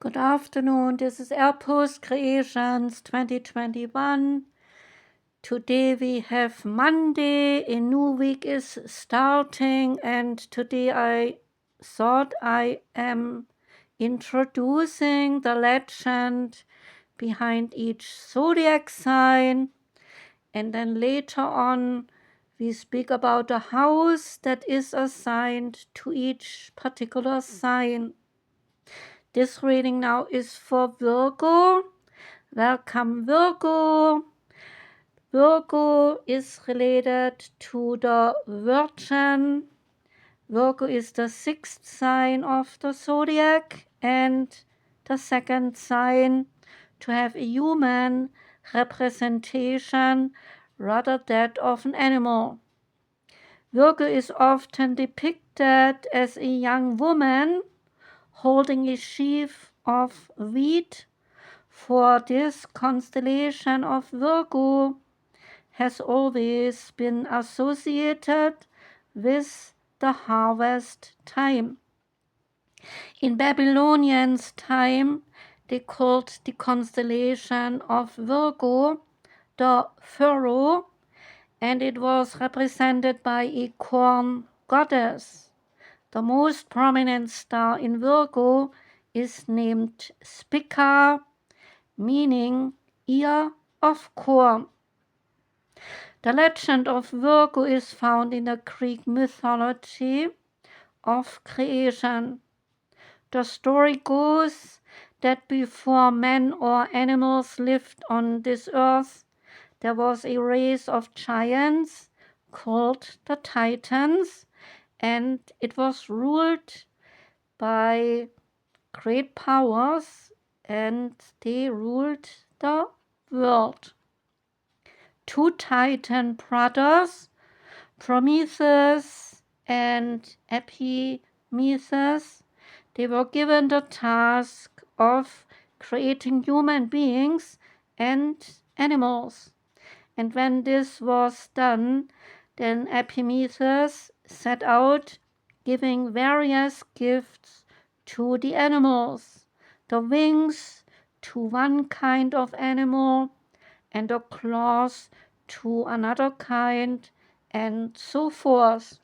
Good afternoon, this is Airpost Creations 2021. Today we have Monday, a new week is starting, and today I thought I am introducing the legend behind each zodiac sign, and then later on we speak about the house that is assigned to each particular sign. This reading now is for Virgo. Welcome, Virgo. Virgo is related to the Virgin. Virgo is the sixth sign of the zodiac and the second sign to have a human representation rather that of an animal. Virgo is often depicted as a young woman holding a sheaf of wheat, for this constellation of Virgo has always been associated with the harvest time. In Babylonians' time, they called the constellation of Virgo the Furrow, and it was represented by a corn goddess. The most prominent star in Virgo is named Spica, meaning ear of corn. The legend of Virgo is found in the Greek mythology of creation. The story goes that before men or animals lived on this earth, there was a race of giants called the Titans, and it was ruled by great powers, and they ruled the world. Two Titan brothers, Prometheus and Epimetheus, they were given the task of creating human beings and animals. And when this was done, then Epimetheus set out giving various gifts to the animals, the wings to one kind of animal, and the claws to another kind, and so forth.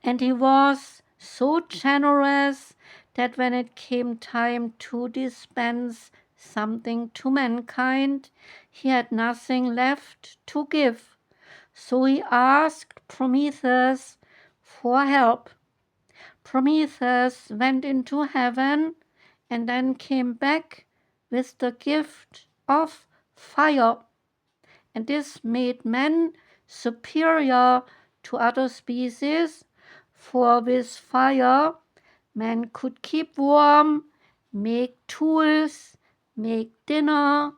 And he was so generous that when it came time to dispense something to mankind, he had nothing left to give. So he asked Prometheus for help. Prometheus went into heaven and then came back with the gift of fire. And this made men superior to other species, for with fire men could keep warm, make tools, make dinner,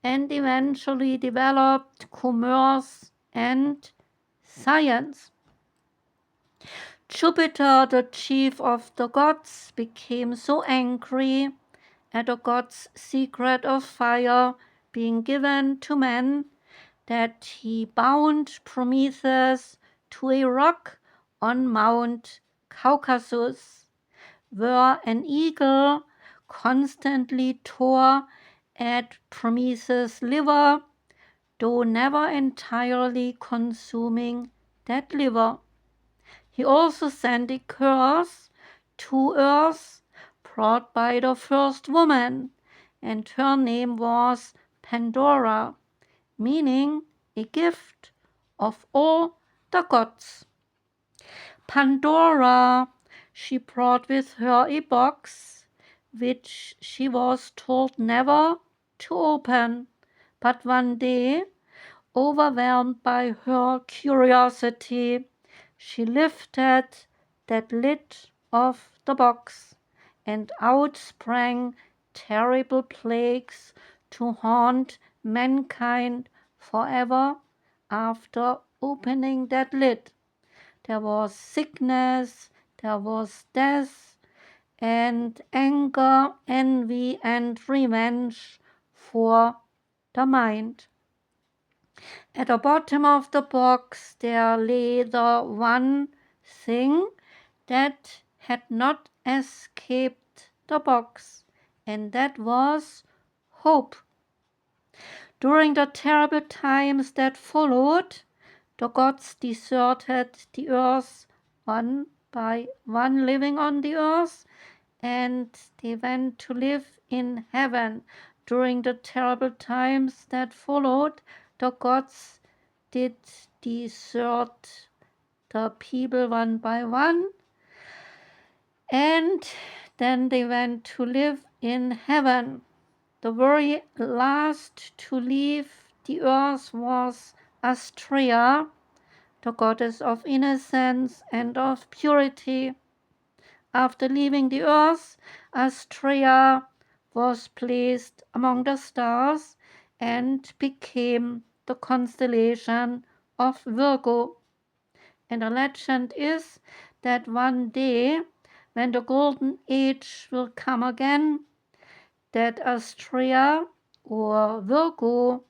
and eventually developed commerce and science. Jupiter, the chief of the gods, became so angry at the gods' secret of fire being given to men that he bound Prometheus to a rock on Mount Caucasus, where an eagle constantly tore at Prometheus' liver, though never entirely consuming that liver. He also sent a curse to Earth brought by the first woman, and her name was Pandora, meaning a gift of all the gods. Pandora, she brought with her a box which she was told never to open, but one day, overwhelmed by her curiosity, she lifted that lid of the box, and out sprang terrible plagues to haunt mankind forever after opening that lid. There was sickness, there was death, and anger, envy, and revenge for the mind. At the bottom of the box there lay the one thing that had not escaped the box, and that was hope. During the terrible times that followed, the gods deserted the earth one by one living on the earth, and they went to live in heaven. During the terrible times that followed, the gods did desert the people one by one, and then they went to live in heaven. The very last to leave the earth was Astraea, the goddess of innocence and of purity. After leaving the earth, Astraea was placed among the stars and became the constellation of Virgo. And the legend is that one day, when the golden age will come again, that Astraea or Virgo,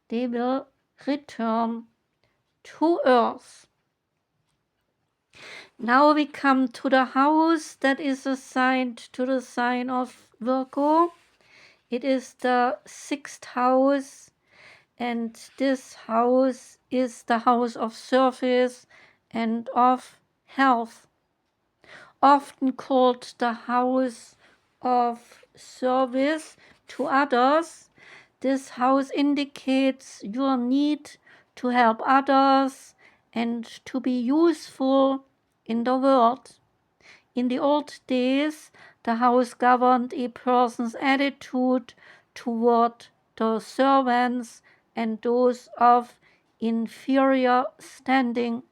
they will return to Earth. Now we come to the house that is assigned to the sign of Virgo. It is the 6th house, and this house is the house of service and of health. Often called the house of service to others, this house indicates your need to help others and to be useful in the world. In the old days, the house governed a person's attitude toward the servants and those of inferior standing.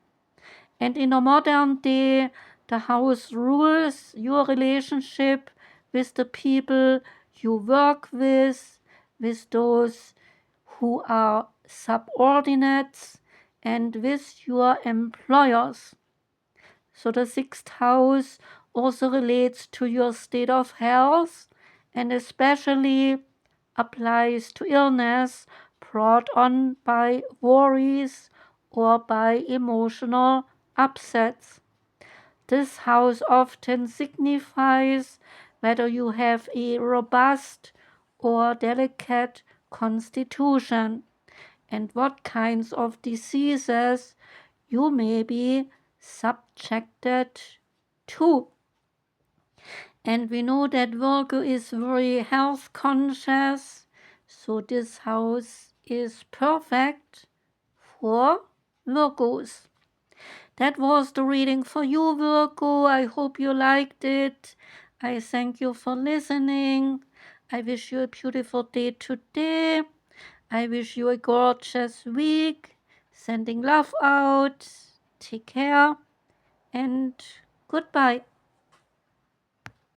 And in a modern day, the house rules your relationship with the people you work with those who are subordinates, and with your employers. So the 6th house also relates to your state of health and especially applies to illness brought on by worries or by emotional upsets. This house often signifies whether you have a robust or delicate constitution and what kinds of diseases you may be subjected to. And we know that Virgo is very health conscious, so this house is perfect for Virgos. That was the reading for you, Virgo. I hope you liked it. I thank you for listening. I wish you a beautiful day today. I wish you a gorgeous week. Sending love out. Take care and goodbye.